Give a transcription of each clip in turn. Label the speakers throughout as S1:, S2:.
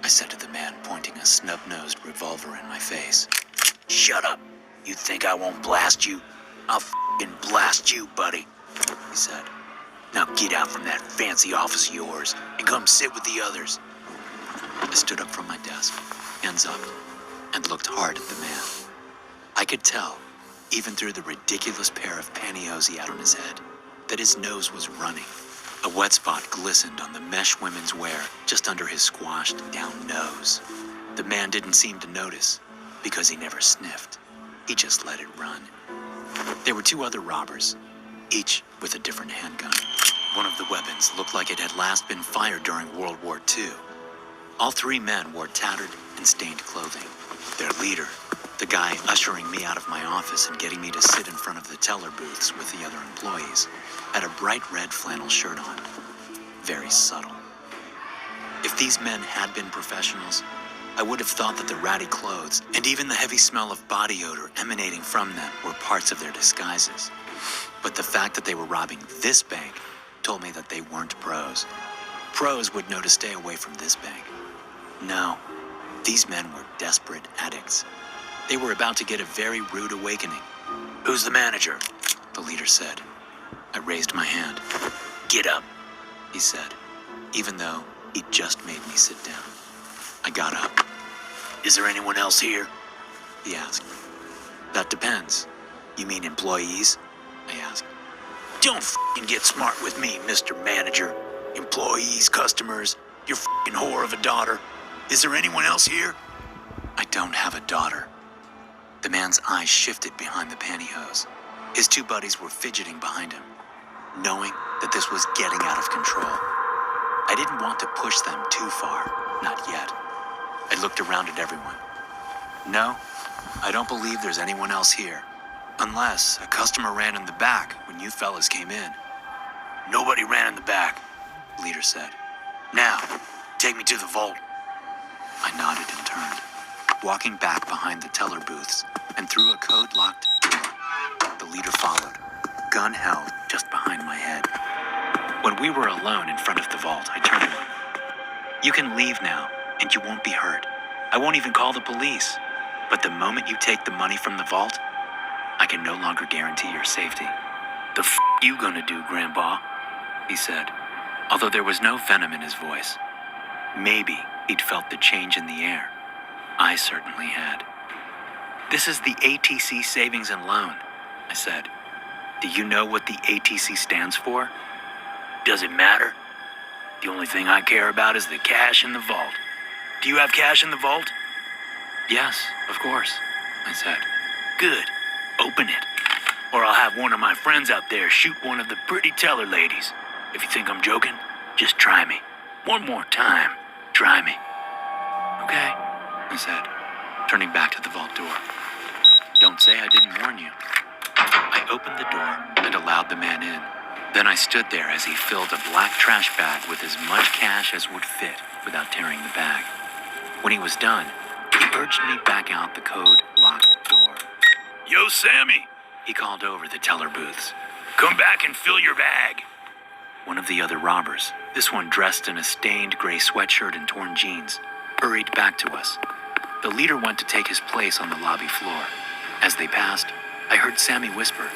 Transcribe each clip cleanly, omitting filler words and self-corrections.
S1: I said to the man, pointing a snub-nosed revolver in my face.
S2: Shut up. You think I won't blast you? I'll f***ing blast you, buddy, he said. Now get out from that fancy office of yours and come sit with the others.
S1: I stood up from my desk, hands up, and looked hard at the man. I could tell, even through the ridiculous pair of pantyhose he had on his head, that his nose was running. A wet spot glistened on the mesh women's wear just under his squashed down nose. The man didn't seem to notice, because he never sniffed. He just let it run. There were two other robbers, each with a different handgun. One of the weapons looked like it had last been fired during World War II. All three men wore tattered and stained clothing. Their leader, the guy ushering me out of my office and getting me to sit in front of the teller booths with the other employees, had a bright red flannel shirt on. Very subtle. If these men had been professionals, I would have thought that the ratty clothes and even the heavy smell of body odor emanating from them were parts of their disguises. But the fact that they were robbing this bank told me that they weren't pros. Pros would know to stay away from this bank. No, these men were desperate addicts. They were about to get a very rude awakening.
S2: Who's the manager?
S1: The leader said. I raised my hand.
S2: Get up,
S1: he said, even though he'd just made me sit down. I got up.
S2: Is there anyone else here?
S1: He asked. That depends. You mean employees? I asked.
S2: Don't f***ing get smart with me, Mr. Manager. Employees, customers, your f***ing whore of a daughter. Is there anyone else here?
S1: I don't have a daughter. The man's eyes shifted behind the pantyhose. His two buddies were fidgeting behind him, knowing that this was getting out of control. I didn't want to push them too far, not yet. I looked around at everyone. No, I don't believe there's anyone else here. Unless a customer ran in the back when you fellas came in.
S2: Nobody ran in the back,
S1: the leader said.
S2: Now, take me to the vault.
S1: I nodded and turned, walking back behind the teller booths and through a code-locked door. The leader followed, gun held just behind my head. When we were alone in front of the vault, I turned to him. You can leave now, and you won't be hurt. I won't even call the police. But the moment you take the money from the vault, I can no longer guarantee your safety.
S2: The f*** you gonna do, Grandpa?
S1: He said, although there was no venom in his voice. Maybe he'd felt the change in the air. I certainly had. This is the ATC Savings and Loan, I said. Do you know what the ATC stands for?
S2: Does it matter? The only thing I care about is the cash in the vault. Do you have cash in the vault?
S1: Yes, of course, I said.
S2: Good. Open it. Or I'll have one of my friends out there shoot one of the pretty teller ladies. If you think I'm joking, just try me. One more time. Try me.
S1: Okay, I said, turning back to the vault door. Don't say I didn't warn you. I opened the door and allowed the man in. Then I stood there as he filled a black trash bag with as much cash as would fit without tearing the bag. When he was done, he urged me back out the code-locked door.
S2: Yo, Sammy,
S1: he called over the teller booths.
S2: Come back and fill your bag.
S1: One of the other robbers, this one dressed in a stained gray sweatshirt and torn jeans, hurried back to us. The leader went to take his place on the lobby floor. As they passed, I heard Sammy whisper,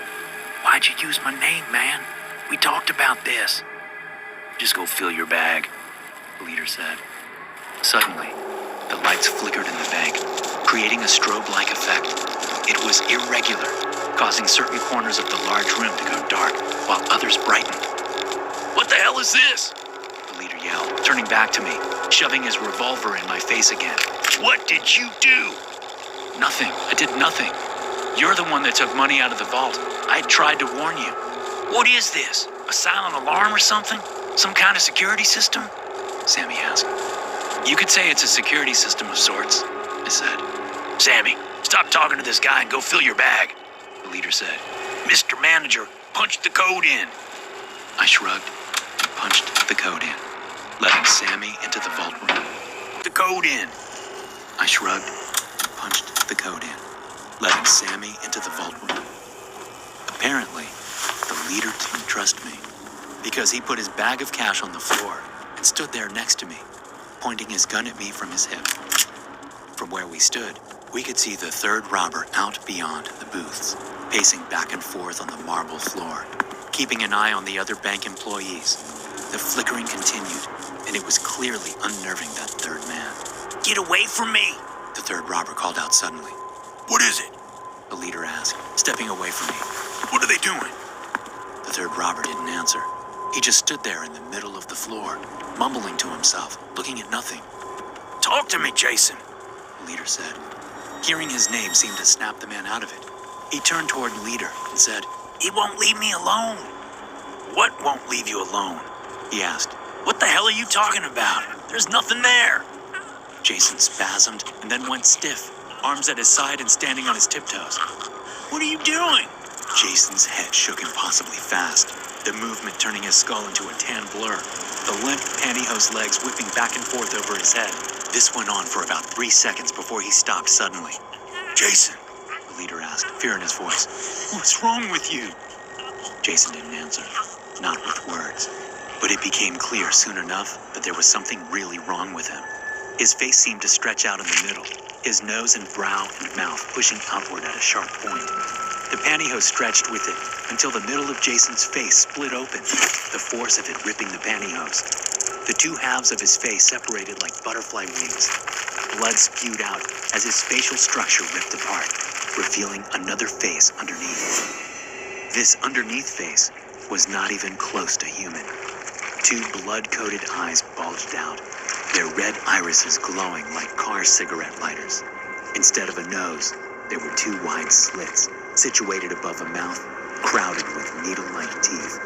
S2: Why'd you use my name, man? We talked about this. Just go fill your bag,
S1: the leader said. Suddenly, the lights flickered in the bank, creating a strobe-like effect. It was irregular, causing certain corners of the large room to go dark, while others brightened.
S2: What the hell is this?
S1: The leader yelled, turning back to me, shoving his revolver in my face again.
S2: What did you do?
S1: Nothing. I did nothing. You're the one that took money out of the vault. I tried to warn you.
S2: What is this? A silent alarm or something? Some kind of security system?
S1: Sammy asked. You could say it's a security system of sorts, I said.
S2: Sammy, stop talking to this guy and go fill your bag,
S1: the leader said.
S2: Mr. Manager, punch the code in.
S1: I shrugged and punched the code in, letting Sammy into the vault room.
S2: The code in.
S1: I shrugged and punched the code in, letting Sammy into the vault room. Apparently, the leader didn't trust me, because he put his bag of cash on the floor and stood there next to me. pointing his gun at me from his hip. From where we stood, we could see the third robber out beyond the booths, pacing back and forth on the marble floor, keeping an eye on the other bank employees. The flickering continued, and it was clearly unnerving that third man.
S2: Get away from me!
S1: The third robber called out suddenly.
S2: What is it?
S1: The leader asked, stepping away from me.
S2: What are they doing?
S1: The third robber didn't answer. He just stood there in the middle of the floor, mumbling to himself, looking at nothing.
S2: Talk to me, Jason,
S1: The leader said. Hearing his name seemed to snap the man out of it. He turned toward the leader and said,
S2: He won't leave me alone. What won't leave you alone?
S1: He asked.
S2: What the hell are you talking about? There's nothing there.
S1: Jason spasmed and then went stiff, arms at his side and standing on his tiptoes.
S2: What are you doing?
S1: Jason's head shook impossibly fast, the movement turning his skull into a tan blur, the limp pantyhose legs whipping back and forth over his head. This went on for about 3 seconds before he stopped suddenly.
S2: Jason,
S1: The leader asked, fear in his voice.
S2: what's wrong with you?
S1: Jason didn't answer, not with words. But it became clear soon enough that there was something really wrong with him. His face seemed to stretch out in the middle, his nose and brow and mouth pushing outward at a sharp point. The pantyhose stretched with it until the middle of Jason's face split open, the force of it ripping the pantyhose. The two halves of his face separated like butterfly wings. Blood spewed out as his facial structure ripped apart, revealing another face underneath. This underneath face was not even close to human. Two blood-coated eyes bulged out, their red irises glowing like car cigarette lighters. Instead of a nose, there were two wide slits, situated above a mouth, crowded with needle-like teeth.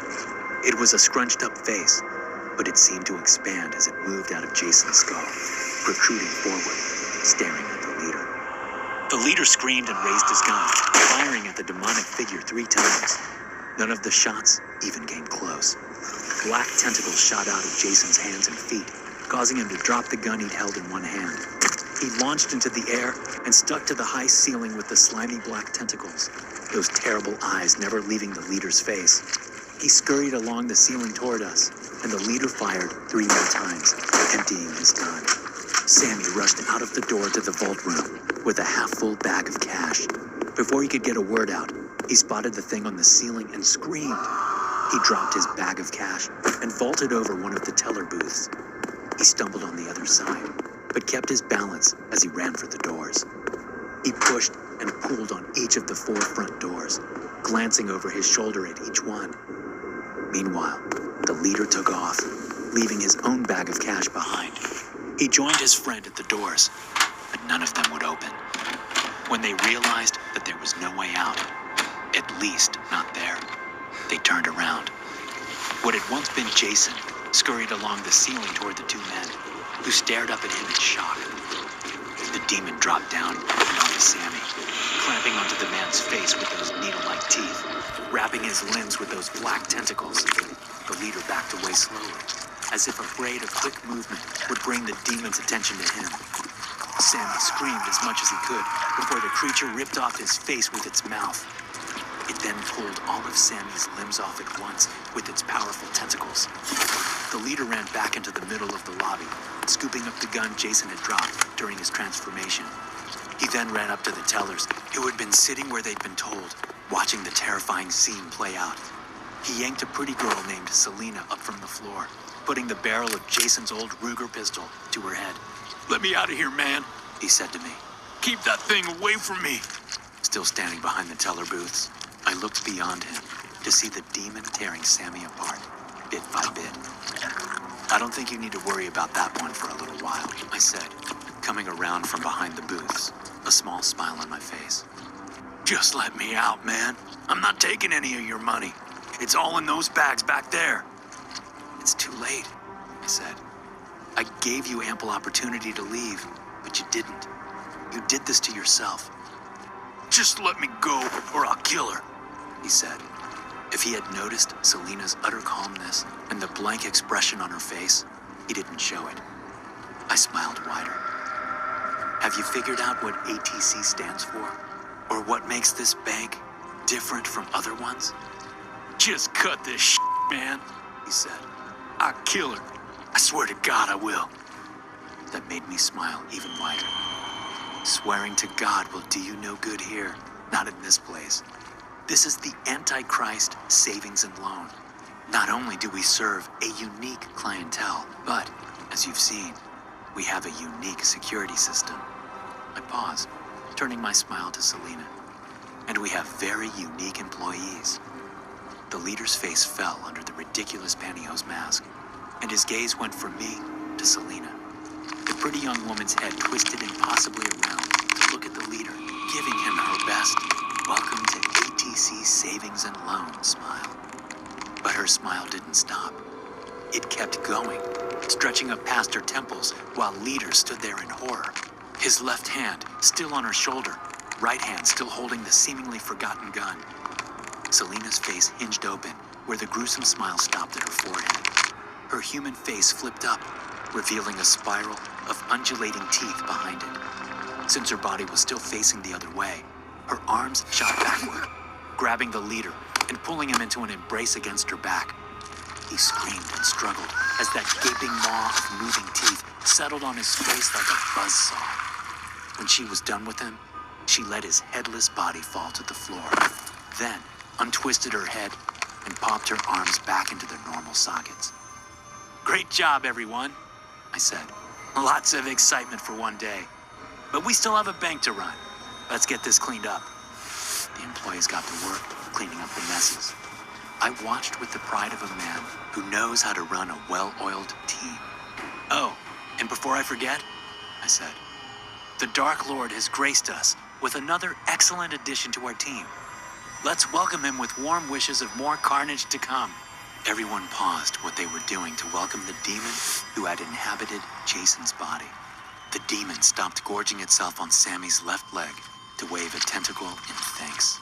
S1: It was a scrunched-up face, but it seemed to expand as it moved out of Jason's skull, protruding forward, staring at the leader. The leader screamed and raised his gun, firing at the demonic figure 3 times. None of the shots even came close. Black tentacles shot out of Jason's hands and feet, causing him to drop the gun he'd held in one hand. He launched into the air and stuck to the high ceiling with the slimy black tentacles, those terrible eyes never leaving the leader's face. He scurried along the ceiling toward us, and the leader fired 3 more times, emptying his gun. Sammy rushed out of the door to the vault room with a half-full bag of cash. Before he could get a word out, he spotted the thing on the ceiling and screamed. He dropped his bag of cash and vaulted over one of the teller booths. He stumbled on the other side, but kept his balance as he ran for the doors. He pushed and pulled on each of the 4 front doors, glancing over his shoulder at each one. Meanwhile, the leader took off, leaving his own bag of cash behind. He joined his friend at the doors, but none of them would open. When they realized that there was no way out, at least not there, they turned around. What had once been Jason scurried along the ceiling toward the 2 men, who stared up at him in shock. The demon dropped down onto Sammy, clamping onto the man's face with those needle-like teeth, wrapping his limbs with those black tentacles. The leader backed away slowly, as if afraid a quick movement would bring the demon's attention to him. Sammy screamed as much as he could before the creature ripped off his face with its mouth. It then pulled all of Sammy's limbs off at once with its powerful tentacles. The leader ran back into the middle of the lobby, scooping up the gun Jason had dropped during his transformation. He then ran up to the tellers, who had been sitting where they'd been told, watching the terrifying scene play out. He yanked a pretty girl named Selena up from the floor, putting the barrel of Jason's old Ruger pistol to her head.
S2: Let me out of here, man.
S1: He said to me.
S2: Keep that thing away from me.
S1: Still standing behind the teller booths, I looked beyond him to see the demon tearing Sammy apart, bit by bit. I don't think you need to worry about that one for a little while, I said, coming around from behind the booths, a small smile on my face.
S2: Just let me out, man. I'm not taking any of your money. It's all in those bags back there.
S1: It's too late, I said. I gave you ample opportunity to leave, but you didn't. You did this to yourself.
S2: Just let me go, or I'll kill her,
S1: he said. If he had noticed Selena's utter calmness and the blank expression on her face, he didn't show it. I smiled wider. Have you figured out what ATC stands for? Or what makes this bank different from other ones?
S2: Just cut this shit, man,
S1: he said.
S2: I'll kill her. I swear to God I will.
S1: that made me smile even wider. Swearing to God will do you no good here, not in this place. This is the Antichrist Savings and Loan. Not only do we serve a unique clientele, but, as you've seen, we have a unique security system. I paused, turning my smile to Selena. And we have very unique employees. The leader's face fell under the ridiculous pantyhose mask, and his gaze went from me to Selena. The pretty young woman's head twisted impossibly around to look at the leader, giving him her best "Welcome to ATC Savings and Loan" smile. But her smile didn't stop. It kept going, stretching up past her temples while Leader stood there in horror. His left hand still on her shoulder, right hand still holding the seemingly forgotten gun. Selena's face hinged open where the gruesome smile stopped at her forehead. Her human face flipped up, revealing a spiral of undulating teeth behind it. Since her body was still facing the other way, her arms shot backward, grabbing the leader and pulling him into an embrace against her back. He screamed and struggled as that gaping maw of moving teeth settled on his face like a buzzsaw. When she was done with him, she let his headless body fall to the floor, then untwisted her head and popped her arms back into their normal sockets. "Great job, everyone," I said. "Lots of excitement for one day. But we still have a bank to run. Let's get this cleaned up." The employees got to work cleaning up the messes. I watched with the pride of a man who knows how to run a well-oiled team. "Oh, and before I forget," I said, "the Dark Lord has graced us with another excellent addition to our team. Let's welcome him with warm wishes of more carnage to come." Everyone paused what they were doing to welcome the demon who had inhabited Jason's body. The demon stopped gorging itself on Sammy's left leg to wave a tentacle in thanks.